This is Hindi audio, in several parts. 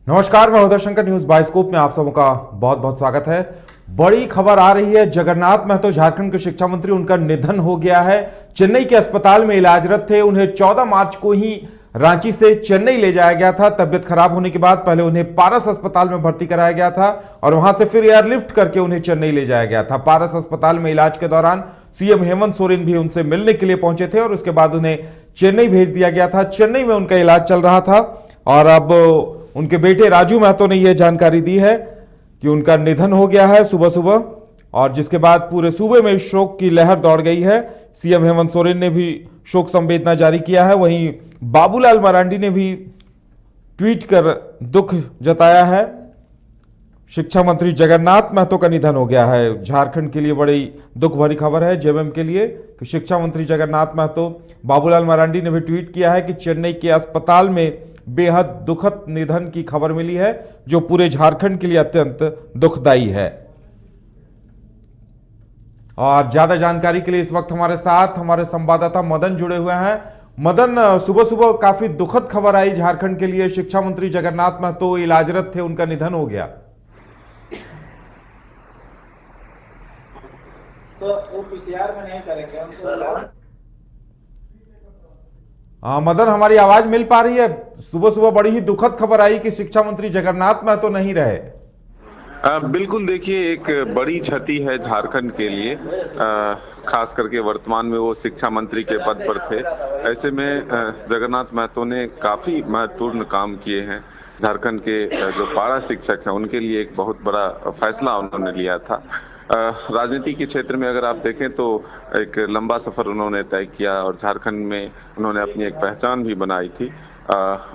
नमस्कार, मैं उदय शंकर। न्यूज बाइस्कोप में आप सबों का बहुत बहुत स्वागत है। बड़ी खबर आ रही है। जगन्नाथ महतो झारखंड के शिक्षा मंत्री, उनका निधन हो गया है। चेन्नई के अस्पताल में इलाजरत थे। उन्हें 14 मार्च को ही रांची से चेन्नई ले जाया गया था। तबियत खराब होने के बाद पहले उन्हें पारस अस्पताल में भर्ती कराया गया था और वहां से फिर एयरलिफ्ट करके उन्हें चेन्नई ले जाया गया था। पारस अस्पताल में इलाज के दौरान सीएम हेमंत सोरेन भी उनसे मिलने के लिए पहुंचे थे और उसके बाद उन्हें चेन्नई भेज दिया गया था। चेन्नई में उनका इलाज चल रहा था और अब उनके बेटे राजू महतो ने यह जानकारी दी है कि उनका निधन हो गया है सुबह सुबह, और जिसके बाद पूरे सूबे में शोक की लहर दौड़ गई है। सीएम हेमंत सोरेन ने भी शोक संवेदना जारी किया है। वहीं बाबूलाल मरांडी ने भी ट्वीट कर दुख जताया है। शिक्षा मंत्री जगन्नाथ महतो का निधन हो गया है। झारखंड के लिए बड़ी दुख भरी खबर है, जेएमएम के लिए, कि शिक्षा मंत्री जगन्नाथ महतो। बाबूलाल मरांडी ने भी ट्वीट किया है कि चेन्नई के अस्पताल में बेहद दुखद निधन की खबर मिली है, जो पूरे झारखंड के लिए अत्यंत दुखदायी है। और ज्यादा जानकारी के लिए इस वक्त हमारे साथ हमारे संवाददाता मदन जुड़े हुए हैं। मदन, सुबह सुबह काफी दुखद खबर आई झारखंड के लिए। शिक्षा मंत्री जगन्नाथ महतो इलाजरत थे, उनका निधन हो गया। तो वो पीसीआर में नहीं करेंगे उनको। मदन, हमारी आवाज मिल पा रही है? सुबह सुबह बड़ी ही दुखद खबर आई कि शिक्षा मंत्री जगन्नाथ महतो नहीं रहे। बिल्कुल, देखिए, एक बड़ी क्षति है झारखंड के लिए। खास करके वर्तमान में वो शिक्षा मंत्री के पद पर थे। ऐसे में जगन्नाथ महतो ने काफी महत्वपूर्ण काम किए हैं। झारखंड के जो पारा शिक्षक हैं उनके लिए एक बहुत बड़ा फैसला उन्होंने लिया था। राजनीति के क्षेत्र में अगर आप देखें तो एक लंबा सफर उन्होंने तय किया और झारखंड में उन्होंने अपनी एक पहचान भी बनाई थी।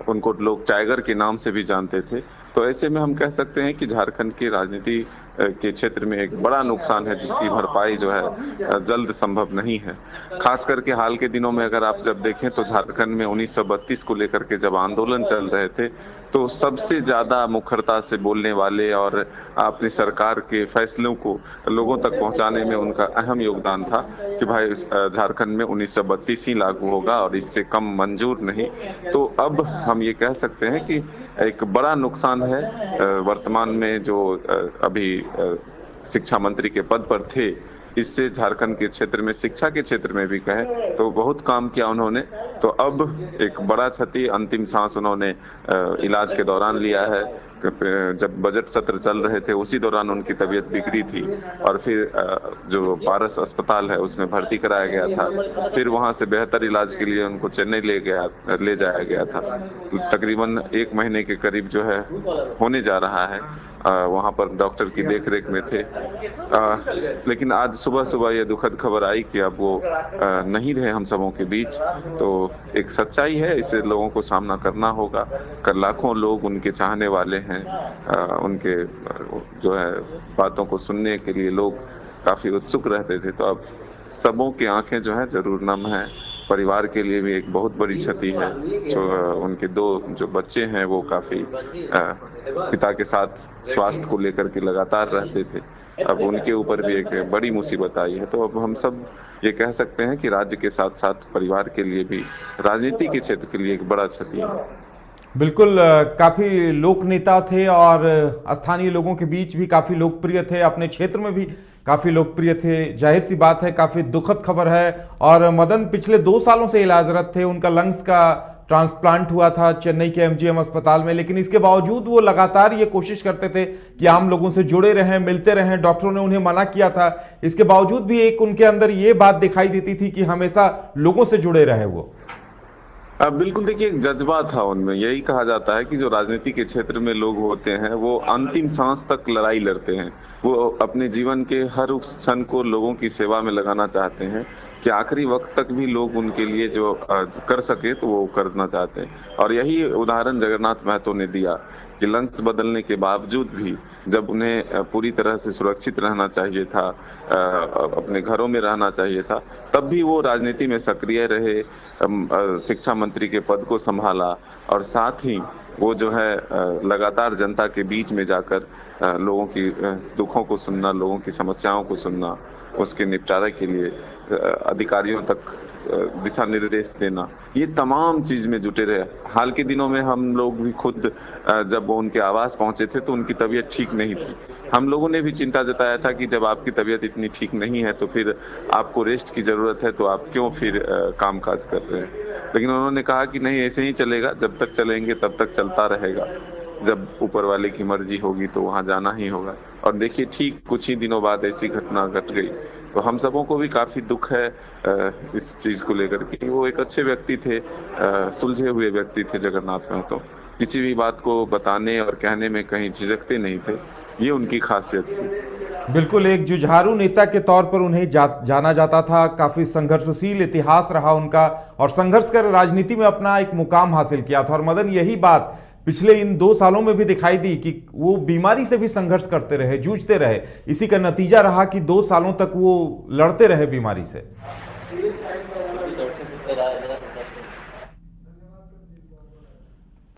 उनको लोग टाइगर के नाम से भी जानते थे। तो ऐसे में हम कह सकते हैं कि झारखंड की राजनीति के क्षेत्र में एक बड़ा नुकसान है, जिसकी भरपाई जो है जल्द संभव नहीं है। खास करके हाल के दिनों में अगर आप जब देखें तो झारखंड में 1932 को लेकर के जब आंदोलन चल रहे थे, तो सबसे ज्यादा मुखरता से बोलने वाले और अपनी सरकार के फैसलों को लोगों तक पहुंचाने में उनका अहम योगदान था कि भाई झारखंड में 1932 ही लागू होगा और इससे कम मंजूर नहीं। तो अब हम ये कह सकते हैं कि एक बड़ा नुकसान है। वर्तमान में जो अभी शिक्षा मंत्री के पद पर थे, इससे झारखंड के क्षेत्र में, शिक्षा के क्षेत्र में भी कहें तो बहुत काम किया उन्होंने। तो अब एक बड़ा क्षति, अंतिम सांस उन्होंने इलाज के दौरान लिया है। जब बजट सत्र चल रहे थे उसी दौरान उनकी तबीयत बिगड़ी थी और फिर जो पारस अस्पताल है उसमें भर्ती कराया गया था। फिर वहां से बेहतर इलाज के लिए उनको चेन्नई ले जाया गया था। तकरीबन 1 महीने के करीब जो है होने जा रहा है। वहां पर डॉक्टर की देखरेख में थे। लेकिन आज सुबह सुबह ये दुखद खबर आई कि अब वो नहीं रहे हम सबों के बीच। तो एक सच्चाई है, इसे लोगों को सामना करना होगा। लाखों लोग उनके चाहने वाले हैं। उनके जो है बातों को सुनने के लिए लोग काफी उत्सुक रहते थे। तो अब सबों की आंखें जो है जरूर नम है। परिवार के लिए भी एक बहुत बड़ी क्षति है। जो उनके 2 जो बच्चे हैं वो काफी पिता के साथ स्वास्थ्य को लेकर के लगातार रहते थे। अब उनके ऊपर भी एक बड़ी मुसीबत आई है। तो अब हम सब ये कह सकते हैं कि राज्य के साथ साथ परिवार के लिए भी, राजनीति के क्षेत्र के लिए एक बड़ा क्षति है। बिल्कुल, काफी लोक नेता थे और स्थानीय लोगों के बीच भी काफी लोकप्रिय थे, अपने क्षेत्र में भी काफी लोकप्रिय थे। जाहिर सी बात है, काफी दुखद खबर है। और मदन पिछले 2 सालों से इलाजरत थे। उनका लंग्स का ट्रांसप्लांट हुआ था चेन्नई के एमजीएम अस्पताल में, लेकिन इसके बावजूद वो लगातार ये कोशिश करते थे कि आम लोगों से जुड़े रहें, मिलते रहें। डॉक्टरों ने उन्हें मना किया था, इसके बावजूद भी एक उनके अंदर ये बात दिखाई देती थी कि हमेशा लोगों से जुड़े रहे वो। बिल्कुल, देखिए, एक जज्बा था उनमें। यही कहा जाता है कि जो राजनीति के क्षेत्र में लोग होते हैं वो अंतिम सांस तक लड़ाई लड़ते हैं। वो अपने जीवन के हर उस क्षण को लोगों की सेवा में लगाना चाहते हैं कि आखिरी वक्त तक भी लोग उनके लिए जो कर सके तो वो करना चाहते हैं। और यही उदाहरण जगन्नाथ महतो ने दिया कि लंग्स बदलने के बावजूद भी जब उन्हें पूरी तरह से सुरक्षित रहना चाहिए था, अपने घरों में रहना चाहिए था, तब भी वो राजनीति में सक्रिय रहे, शिक्षा मंत्री के पद को संभाला और साथ ही वो जो है लगातार जनता के बीच में जाकर लोगों की दुखों को सुनना, लोगों की समस्याओं को सुनना, उसके निपटारा के लिए अधिकारियों तक दिशा निर्देश देना, ये तमाम चीज में जुटे रहे। हाल के दिनों में हम लोग भी खुद जब वो उनके आवास पहुंचे थे तो उनकी तबीयत ठीक नहीं थी। हम लोगों ने भी चिंता जताया था कि जब आपकी तबीयत इतनी ठीक नहीं है तो फिर आपको रेस्ट की जरूरत है, तो आप क्यों फिर काम काज कर रहे हैं। लेकिन उन्होंने कहा कि नहीं, ऐसे ही चलेगा, जब तक चलेंगे तब तक चलता रहेगा, जब ऊपर वाले की मर्जी होगी तो वहां जाना ही होगा। और देखिए, ठीक कुछ ही दिनों बाद ऐसी घटना घट गई, तो हम सबों को भी काफी दुख है इस चीज को लेकर के। वो एक अच्छे व्यक्ति थे, सुलझे हुए व्यक्ति थे जगन्नाथ महतो, किसी भी बात को बताने और कहने में कहीं झिझकते नहीं थे, ये उनकी खासियत थी। बिल्कुल, एक जुझारू नेता के तौर पर उन्हें जाना जाता था। काफी संघर्षशील इतिहास रहा उनका और संघर्ष कर राजनीति में अपना एक मुकाम हासिल किया था। और मदन, यही बात पिछले इन 2 सालों में भी दिखाई दी कि वो बीमारी से भी संघर्ष करते रहे, जूझते रहे। इसी का नतीजा रहा कि 2 सालों तक वो लड़ते रहे बीमारी से।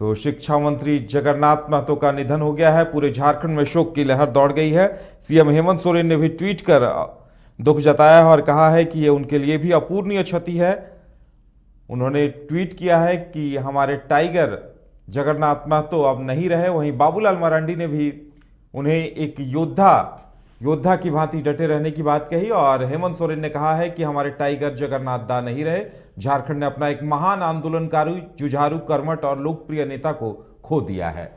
तो शिक्षा मंत्री जगन्नाथ महतो का निधन हो गया है। पूरे झारखंड में शोक की लहर दौड़ गई है। सीएम हेमंत सोरेन ने भी ट्वीट कर दुख जताया है और कहा है कि ये उनके लिए भी अपूर्णीय क्षति है। उन्होंने ट्वीट किया है कि हमारे टाइगर जगन्नाथ महतो अब नहीं रहे। वहीं बाबूलाल मरांडी ने भी उन्हें एक योद्धा की भांति डटे रहने की बात कही और हेमंत सोरेन ने कहा है कि हमारे टाइगर जगन्नाथ दा नहीं रहे। झारखंड ने अपना एक महान आंदोलनकारी, जुझारू, कर्मठ और लोकप्रिय नेता को खो दिया है।